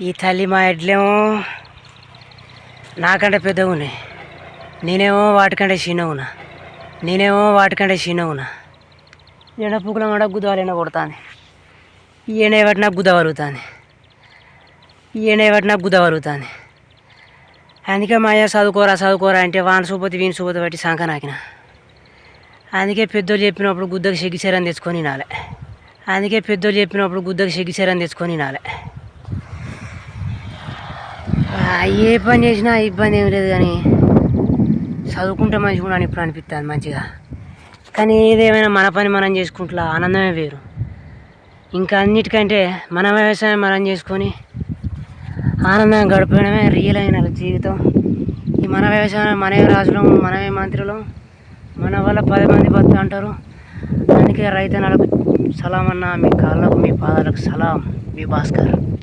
ఈ తల్లి మా ఎడ్లేమో నాకంటే పెద్దగా ఉన్నాయి, నేనేమో వాటికంటే చిన్నగున్నా. ఎండ పూకుల మాట గుద్దవాలి ఎండ కొడుతుంది, ఈ ఎండ బట్టి నాకు గుద్ద వలుగుతుంది. అందుకే మా అయ్య చదువుకోరా అంటే వాన సూపతి వీని సూపతి బట్టి సంక నాకిన. అందుకే పెద్దోళ్ళు చెప్పినప్పుడు గుద్దకు సెగ్గిసేరని తెచ్చుకొని తినాలి. ఏ పని చేసినా ఇబ్బంది ఏమి లేదు, కానీ చదువుకుంటే మంచిగా అని ఇప్పుడు అనిపిస్తుంది మంచిగా. కానీ ఏదేమైనా మన పని మనం చేసుకుంటా ఆనందమే వేరు. ఇంకా అన్నిటికంటే మన వ్యవసాయం మనం చేసుకొని ఆనందంగా గడిపడమే రియల్ అయిన జీవితం. ఈ మన వ్యవసాయం, మనమే రాజులం, మనమే మంత్రులం, మన వల్ల 10 మంది బతు అంటారు. అందుకే రైతన్నలకు సలాం అన్న, మీ కాళ్ళకు మీ పాదాలకు సలాం, మీ భాస్కర్.